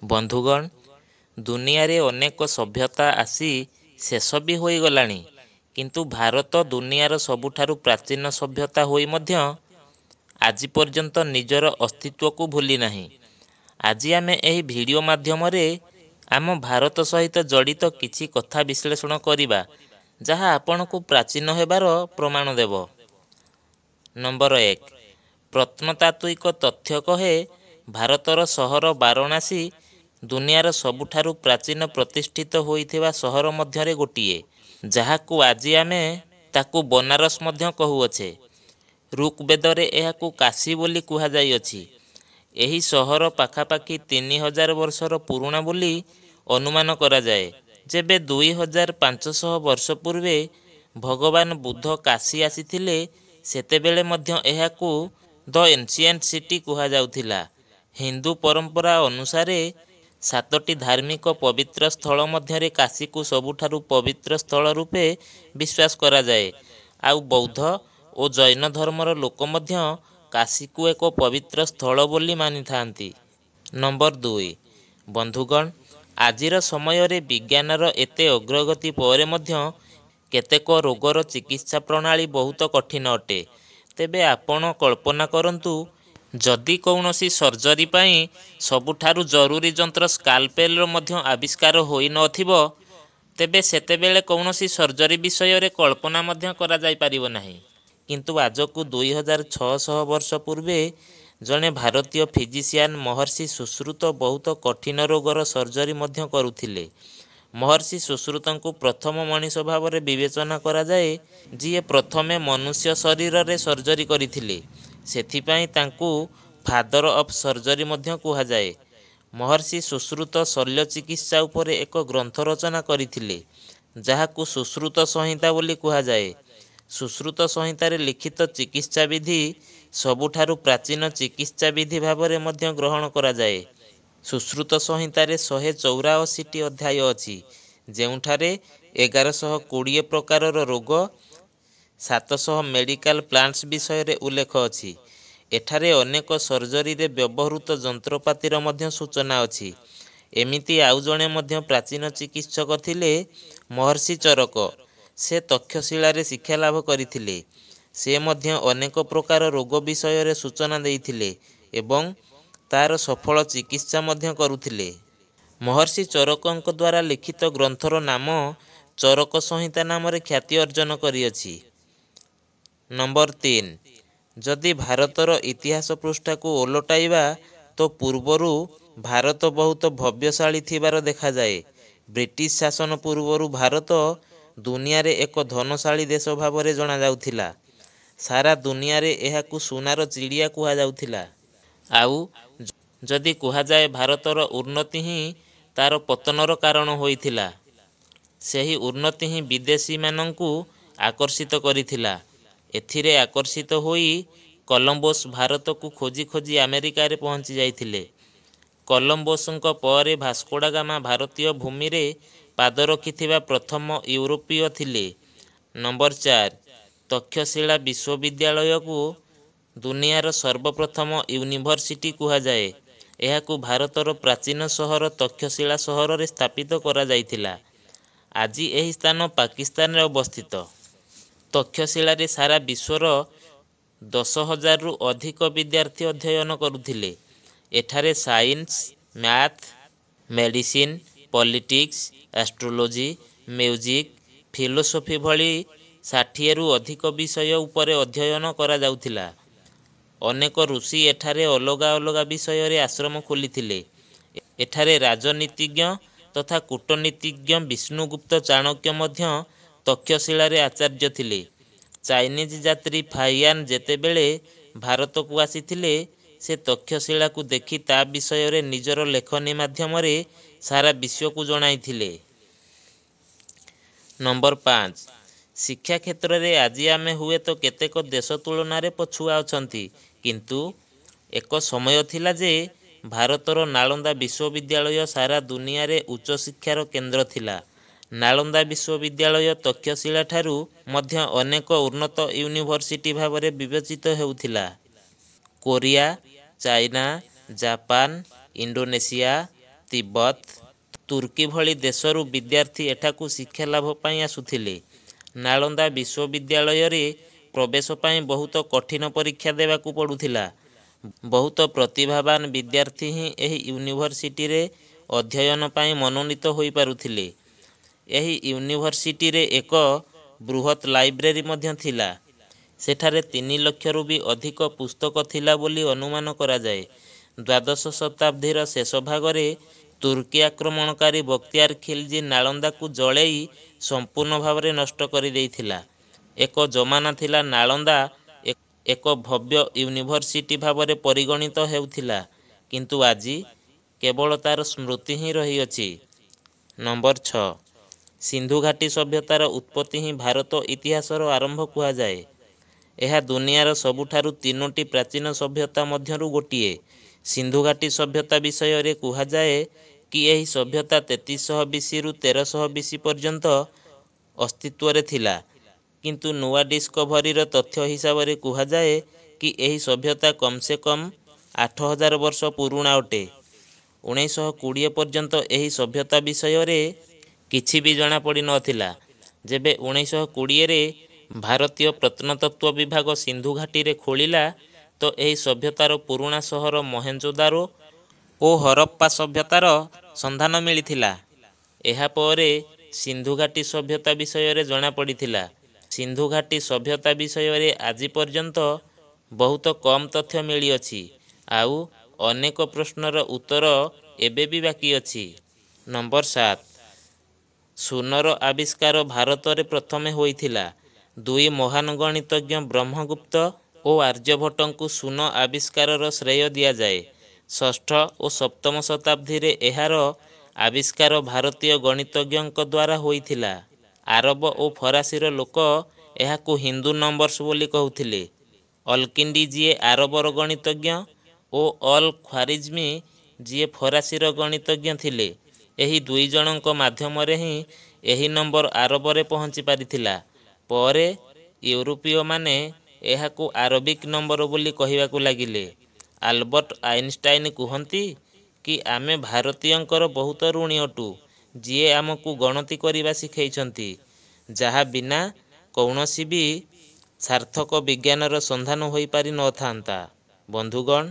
ବନ୍ଧୁଗଣ, ଦୁନିଆରେ ଅନେକ ସଭ୍ୟତା ଆସି ଶେଷ ବି ହୋଇଗଲାଣି, କିନ୍ତୁ ଭାରତ ଦୁନିଆର ସବୁଠାରୁ ପ୍ରାଚୀନ ସଭ୍ୟତା ହୋଇ ମଧ୍ୟ ଆଜି ପର୍ଯ୍ୟନ୍ତ ନିଜର ଅସ୍ତିତ୍ୱକୁ ଭୁଲି ନାହିଁ। ଆଜି ଆମେ ଏହି ଭିଡ଼ିଓ ମାଧ୍ୟମରେ ଆମ ଭାରତ ସହିତ ଜଡ଼ିତ କିଛି କଥା ବିଶ୍ଳେଷଣ କରିବା, ଯାହା ଆପଣଙ୍କୁ ପ୍ରାଚୀନ ହେବାର ପ୍ରମାଣ ଦେବ। ନମ୍ବର 1, ପ୍ରତ୍ନତାତ୍ତ୍ୱିକ ତଥ୍ୟ କହେ ଭାରତର ସହର ବାରାଣସୀ ଦୁନିଆର ସବୁଠାରୁ ପ୍ରାଚୀନ ପ୍ରତିଷ୍ଠିତ ହୋଇଥିବା ସହର ମଧ୍ୟରେ ଗୋଟିଏ, ଯାହାକୁ ଆଜି ଆମେ ତାକୁ ବନାରସ ମଧ୍ୟ କହୁଅଛେ। ଋଗ୍ବେଦରେ ଏହାକୁ କାଶୀ ବୋଲି କୁହାଯାଇଅଛି। ଏହି ସହର ପାଖାପାଖି 3000 ବର୍ଷର ପୁରୁଣା ବୋଲି ଅନୁମାନ କରାଯାଏ। ଯେବେ 2500 ବର୍ଷ ପୂର୍ବେ ଭଗବାନ ବୁଦ୍ଧ କାଶୀ ଆସିଥିଲେ, ସେତେବେଳେ ମଧ୍ୟ ଏହାକୁ ଦ ଏନ୍ସିଏଣ୍ଟ ସିଟି କୁହାଯାଉଥିଲା। ହିନ୍ଦୁ ପରମ୍ପରା ଅନୁସାରେ 7ଟି ଧାର୍ମିକ ପବିତ୍ର ସ୍ଥଳ ମଧ୍ୟରେ କାଶୀକୁ ସବୁଠାରୁ ପବିତ୍ର ସ୍ଥଳ ରୂପେ ବିଶ୍ୱାସ କରାଯାଏ। ଆଉ ବୌଦ୍ଧ ଓ ଜୈନ ଧର୍ମର ଲୋକ ମଧ୍ୟ କାଶୀକୁ ଏକ ପବିତ୍ର ସ୍ଥଳ ବୋଲି ମାନିଥାନ୍ତି। ନମ୍ବର 2, ବନ୍ଧୁଗଣ, ଆଜିର ସମୟରେ ବିଜ୍ଞାନର ଏତେ ଅଗ୍ରଗତି ପରେ ମଧ୍ୟ କେତେକ ରୋଗର ଚିକିତ୍ସା ପ୍ରଣାଳୀ ବହୁତ କଠିନ ଅଟେ। ତେବେ ଆପଣ କଳ୍ପନା କରନ୍ତୁ, ଯଦି କୌଣସି ସର୍ଜରୀ ପାଇଁ ସବୁଠାରୁ ଜରୁରୀ ଯନ୍ତ୍ର ସ୍କାଲପେଲର ମଧ୍ୟ ଆବିଷ୍କାର ହୋଇନଥିବ, ତେବେ ସେତେବେଳେ କୌଣସି ସର୍ଜରୀ ବିଷୟରେ କଳ୍ପନା ମଧ୍ୟ କରାଯାଇପାରିବ ନାହିଁ। କିନ୍ତୁ ଆଜକୁ 2600 ବର୍ଷ ପୂର୍ବେ ଜଣେ ଭାରତୀୟ ଫିଜିସିଆନ ମହର୍ଷି ସୁଶ୍ରୁତ ବହୁତ କଠିନ ରୋଗର ସର୍ଜରୀ ମଧ୍ୟ କରୁଥିଲେ। ମହର୍ଷି ସୁଶ୍ରୁତଙ୍କୁ ପ୍ରଥମ ମଣିଷ ଭାବରେ ବିବେଚନା କରାଯାଏ, ଯିଏ ପ୍ରଥମେ ମନୁଷ୍ୟ ଶରୀରରେ ସର୍ଜରୀ କରିଥିଲେ। ସେଥିପାଇଁ ତାଙ୍କୁ ଫାଦର ଅଫ୍ ସର୍ଜରୀ ମଧ୍ୟ କୁହାଯାଏ। ମହର୍ଷି ସୁଶ୍ରୁତ ଶଲ୍ୟ ଚିକିତ୍ସା ଉପରେ ଏକ ଗ୍ରନ୍ଥ ରଚନା କରିଥିଲେ, ଯାହାକୁ ସୁଶ୍ରୁତ ସଂହିତା ବୋଲି କୁହାଯାଏ। ସୁଶ୍ରୁତ ସଂହିତାରେ ଲିଖିତ ଚିକିତ୍ସା ବିଧି ସବୁଠାରୁ ପ୍ରାଚୀନ ଚିକିତ୍ସା ବିଧି ଭାବରେ ମଧ୍ୟ ଗ୍ରହଣ କରାଯାଏ। ସୁଶ୍ରୁତ ସଂହିତାରେ 184ଟି ଅଧ୍ୟାୟ ଅଛି, ଯେଉଁଠାରେ 1120 ପ୍ରକାରର ରୋଗ, 700 ମେଡିକାଲ ପ୍ଲାଣ୍ଟସ୍ ବିଷୟରେ ଉଲ୍ଲେଖ ଅଛି। ଏଠାରେ ଅନେକ ସର୍ଜରୀରେ ବ୍ୟବହୃତ ଯନ୍ତ୍ରପାତିର ମଧ୍ୟ ସୂଚନା ଅଛି। ଏମିତି ଆଉ ଜଣେ ମଧ୍ୟ ପ୍ରାଚୀନ ଚିକିତ୍ସକ ଥିଲେ, ମହର୍ଷି ଚରକ। ସେ ତକ୍ଷଶିଳାରେ ଶିକ୍ଷାଲାଭ କରିଥିଲେ। ସେ ମଧ୍ୟ ଅନେକ ପ୍ରକାର ରୋଗ ବିଷୟରେ ସୂଚନା ଦେଇଥିଲେ ଏବଂ ତାର ସଫଳ ଚିକିତ୍ସା ମଧ୍ୟ କରୁଥିଲେ। ମହର୍ଷି ଚରକଙ୍କ ଦ୍ୱାରା ଲିଖିତ ଗ୍ରନ୍ଥର ନାମ ଚରକ ସଂହିତା ନାମରେ ଖ୍ୟାତି ଅର୍ଜନ କରିଅଛି। ନମ୍ବର 3, ଯଦି ଭାରତର ଇତିହାସ ପୃଷ୍ଠାକୁ ଓଲଟାଇବା, ତ ପୂର୍ବରୁ ଭାରତ ବହୁତ ଭବ୍ୟଶାଳୀ ଥିବାର ଦେଖାଯାଏ। ବ୍ରିଟିଶ ଶାସନ ପୂର୍ବରୁ ଭାରତ ଦୁନିଆରେ ଏକ ଧନଶାଳୀ ଦେଶ ଭାବରେ ଜଣାଯାଉଥିଲା। ସାରା ଦୁନିଆରେ ଏହାକୁ ସୁନାର ଚିଡ଼ିଆ କୁହାଯାଉଥିଲା। ଆଉ ଯଦି କୁହାଯାଏ ଭାରତର ଉନ୍ନତି ହିଁ ତାର ପତନର କାରଣ ହୋଇଥିଲା, ସେହି ଉନ୍ନତି ହିଁ ବିଦେଶୀମାନଙ୍କୁ ଆକର୍ଷିତ କରିଥିଲା। ଏଥିରେ ଆକର୍ଷିତ ହୋଇ କଲମ୍ବୋସ ଭାରତକୁ ଖୋଜି ଖୋଜି ଆମେରିକାରେ ପହଞ୍ଚି ଯାଇଥିଲେ। କଲମ୍ବୋସଙ୍କ ପରେ ଭାସ୍କୋଡା ଗାମା ଭାରତୀୟ ଭୂମିରେ ପାଦ ରଖିଥିବା ପ୍ରଥମ ୟୁରୋପୀୟ ଥିଲେ। ନମ୍ବର 4, ତକ୍ଷଶିଳା ବିଶ୍ୱବିଦ୍ୟାଳୟକୁ ଦୁନିଆର ସର୍ବପ୍ରଥମ ୟୁନିଭର୍ସିଟି କୁହାଯାଏ। ଏହାକୁ ଭାରତର ପ୍ରାଚୀନ ସହର ତକ୍ଷଶିଳା ସହରରେ ସ୍ଥାପିତ କରାଯାଇଥିଲା। ଆଜି ଏହି ସ୍ଥାନ ପାକିସ୍ତାନରେ ଅବସ୍ଥିତ। ତକ୍ଷଶିଳାରେ ସାରା ବିଶ୍ୱର 10,000ରୁ ଅଧିକ ବିଦ୍ୟାର୍ଥୀ ଅଧ୍ୟୟନ କରୁଥିଲେ। ଏଠାରେ science, math, medicine, politics, astrology, music, philosophy ଭଳି 60ରୁ ଅଧିକ ବିଷୟ ଉପରେ ଅଧ୍ୟୟନ କରାଯାଉଥିଲା। ଅନେକ ଋଷି ଏଠାରେ ଅଲଗା ଅଲଗା ବିଷୟରେ ଆଶ୍ରମ ଖୋଲିଥିଲେ। ଏଠାରେ ରାଜନୀତିଜ୍ଞ ତଥା କୂଟନୀତିଜ୍ଞ ବିଷ୍ଣୁଗୁପ୍ତ ଚାଣକ୍ୟ ମଧ୍ୟ ତକ୍ଷଶିଳାରେ ଆଚାର୍ଯ୍ୟ ଥିଲେ। ଚାଇନିଜ ଯାତ୍ରୀ ଫାହିୟାନ ଯେତେବେଳେ ଭାରତକୁ ଆସିଥିଲେ, ସେ ତକ୍ଷଶିଳାକୁ ଦେଖି ତା ବିଷୟରେ ନିଜର ଲେଖନୀ ମାଧ୍ୟମରେ ସାରା ବିଶ୍ୱକୁ ଜଣାଇଥିଲେ। ନମ୍ବର 5, ଶିକ୍ଷା କ୍ଷେତ୍ରରେ ଆଜି ଆମେ ହୁଏତ କେତେକ ଦେଶ ତୁଳନାରେ ପଛୁଆ ଅଛନ୍ତି, କିନ୍ତୁ ଏକ ସମୟ ଥିଲା ଯେ ଭାରତର ନାଳନ୍ଦା ବିଶ୍ୱବିଦ୍ୟାଳୟ ସାରା ଦୁନିଆରେ ଉଚ୍ଚଶିକ୍ଷାର କେନ୍ଦ୍ର ଥିଲା। ନାଳନ୍ଦା ବିଶ୍ୱବିଦ୍ୟାଳୟ ତକ୍ଷଶିଳାଠାରୁ ମଧ୍ୟ ଅନେକ ଉନ୍ନତ ୟୁନିଭର୍ସିଟି ଭାବରେ ବିବେଚିତ ହେଉଥିଲା। Korea, China, Japan, Indonesia, Tibet, ତୁର୍କୀ ଭଳି ଦେଶରୁ ବିଦ୍ୟାର୍ଥୀ ଏଠାକୁ ଶିକ୍ଷା ଲାଭ ପାଇଁ ଆସୁଥିଲେ। ନାଳନ୍ଦା ବିଶ୍ୱବିଦ୍ୟାଳୟରେ ପ୍ରବେଶ ପାଇଁ ବହୁତ କଠିନ ପରୀକ୍ଷା ଦେବାକୁ ପଡ଼ୁଥିଲା। ବହୁତ ପ୍ରତିଭାବାନ ବିଦ୍ୟାର୍ଥୀ ହିଁ ଏହି ୟୁନିଭର୍ସିଟିରେ ଅଧ୍ୟୟନ ପାଇଁ ମନୋନୀତ ହୋଇପାରୁଥିଲେ। ଏହି ୟୁନିଭର୍ସିଟିରେ ଏକ ବୃହତ୍ ଲାଇବ୍ରେରୀ ମଧ୍ୟ ଥିଲା। ସେଠାରେ 3 ଲକ୍ଷରୁ ବି ଅଧିକ ପୁସ୍ତକ ଥିଲା ବୋଲି ଅନୁମାନ କରାଯାଏ। ଦ୍ୱାଦଶ ଶତାବ୍ଦୀର ଶେଷ ଭାଗରେ ତୁର୍କୀ ଆକ୍ରମଣକାରୀ ବକ୍ତିୟାର ଖିଲଜୀ ନାଳନ୍ଦାକୁ ଜଳେଇ ସମ୍ପୂର୍ଣ୍ଣ ଭାବରେ ନଷ୍ଟ କରିଦେଇଥିଲା। ଏକ ଜମାନା ଥିଲା ନାଳନ୍ଦା ଏକ ଭବ୍ୟ ୟୁନିଭର୍ସିଟି ଭାବରେ ପରିଗଣିତ ହେଉଥିଲା, କିନ୍ତୁ ଆଜି କେବଳ ତାର ସ୍ମୃତି ହିଁ ରହିଅଛି। ନମ୍ବର 6, ସିନ୍ଧୁ ଘାଟି ସଭ୍ୟତାର ଉତ୍ପତ୍ତି ହିଁ ଭାରତ ଇତିହାସର ଆରମ୍ଭ କୁହାଯାଏ। ଏହା ଦୁନିଆର ସବୁଠାରୁ 3ଟି ପ୍ରାଚୀନ ସଭ୍ୟତା ମଧ୍ୟରୁ ଗୋଟିଏ। ସିନ୍ଧୁ ଘାଟି ସଭ୍ୟତା ବିଷୟରେ କୁହାଯାଏ କି ଏହି ସଭ୍ୟତା 3300 ବିସିରୁ 1300 ବିସି ପର୍ଯ୍ୟନ୍ତ ଅସ୍ତିତ୍ୱରେ ଥିଲା, କିନ୍ତୁ ନୂଆ ଡିସ୍କଭରୀର ତଥ୍ୟ ହିସାବରେ କୁହାଯାଏ କି ଏହି ସଭ୍ୟତା କମ୍ ସେ କମ୍ 8000 ବର୍ଷ ପୁରୁଣା ଅଟେ। 1920 ପର୍ଯ୍ୟନ୍ତ ଏହି ସଭ୍ୟତା ବିଷୟରେ କିଛି ବି ଜଣାପଡ଼ିନଥିଲା। ଯେବେ 1920ରେ ଭାରତୀୟ ପ୍ରତ୍ନତତ୍ତ୍ୱ ବିଭାଗ ସିନ୍ଧୁ ଘାଟିରେ ଖୋଳିଲା, ତ ଏହି ସଭ୍ୟତାର ପୁରୁଣା ସହର ମହେଞ୍ଜୋଦାରୋ ଓ ହରପ୍ପା ସଭ୍ୟତାର ସନ୍ଧାନ ମିଳିଥିଲା। ଏହାପରେ ସିନ୍ଧୁ ଘାଟି ସଭ୍ୟତା ବିଷୟରେ ଜଣାପଡ଼ିଥିଲା। ସିନ୍ଧୁ ଘାଟି ସଭ୍ୟତା ବିଷୟରେ ଆଜି ପର୍ଯ୍ୟନ୍ତ ବହୁତ କମ୍ ତଥ୍ୟ ମିଳିଅଛି, ଆଉ ଅନେକ ପ୍ରଶ୍ନର ଉତ୍ତର ଏବେ ବି ବାକି ଅଛି। ନମ୍ବର 7, ଶୂନର ଆବିଷ୍କାର ଭାରତରେ ପ୍ରଥମେ ହୋଇଥିଲା। 2 ମହାନ ଗଣିତଜ୍ଞ ବ୍ରହ୍ମଗୁପ୍ତ ଓ ଆର୍ଯ୍ୟଭଟ୍ଟଙ୍କୁ ଶୂନ ଆବିଷ୍କାରର ଶ୍ରେୟ ଦିଆଯାଏ। 6ଠ ଓ 7ମ ଶତାବ୍ଦୀରେ ଏହାର ଆବିଷ୍କାର ଭାରତୀୟ ଗଣିତଜ୍ଞଙ୍କ ଦ୍ୱାରା ହୋଇଥିଲା। ଆରବ ଓ ଫରାସୀର ଲୋକ ଏହାକୁ ହିନ୍ଦୁ ନମ୍ବର୍ସ ବୋଲି କହୁଥିଲେ। ଅଲକିଣ୍ଡି ଯିଏ ଆରବର ଗଣିତଜ୍ଞ ଓ ଅଲ-ଖ୍ୱାରିଜ୍ମୀ ଯିଏ ଫରାସୀର ଗଣିତଜ୍ଞ ଥିଲେ, ଏହି 2 ଜଣଙ୍କ ମାଧ୍ୟମରେ ହିଁ ଏହି ନମ୍ବର ଆରବରେ ପହଞ୍ଚି ପାରିଥିଲା। ପରେ ୟୁରୋପୀୟମାନେ ଏହାକୁ ଆରବିକ୍ ନମ୍ବର ବୋଲି କହିବାକୁ ଲାଗିଲେ। ଆଲବର୍ଟ ଆଇନଷ୍ଟାଇନ କୁହନ୍ତି କି ଆମେ ଭାରତୀୟଙ୍କର ବହୁତ ଋଣୀ ଅଟୁ, ଯିଏ ଆମକୁ ଗଣତି କରିବା ଶିଖେଇଛନ୍ତି, ଯାହା ବିନା କୌଣସି ବି ସାର୍ଥକ ବିଜ୍ଞାନର ସନ୍ଧାନ ହୋଇପାରି ନଥାନ୍ତା। ବନ୍ଧୁଗଣ,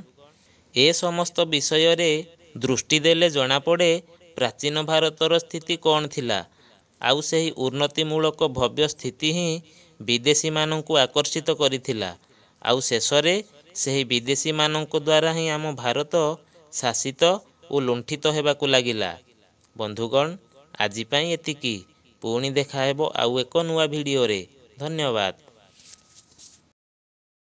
ଏ ସମସ୍ତ ବିଷୟରେ ଦୃଷ୍ଟି ଦେଲେ ଜଣାପଡ଼େ ପ୍ରାଚୀନ ଭାରତର ସ୍ଥିତି କ'ଣ ଥିଲା, ଆଉ ସେହି ଉନ୍ନତିମୂଳକ ଭବ୍ୟ ସ୍ଥିତି ହିଁ ବିଦେଶୀମାନଙ୍କୁ ଆକର୍ଷିତ କରିଥିଲା, ଆଉ ଶେଷରେ ସେହି ବିଦେଶୀମାନଙ୍କ ଦ୍ୱାରା ହିଁ ଆମ ଭାରତ ଶାସିତ ଓ ଲୁଣ୍ଠିତ ହେବାକୁ ଲାଗିଲା। ବନ୍ଧୁଗଣ, ଆଜି ପାଇଁ ଏତିକି। ପୁଣି ଦେଖା ହେବ ଆଉ ଏକ ନୂଆ ଭିଡ଼ିଓରେ। ଧନ୍ୟବାଦ।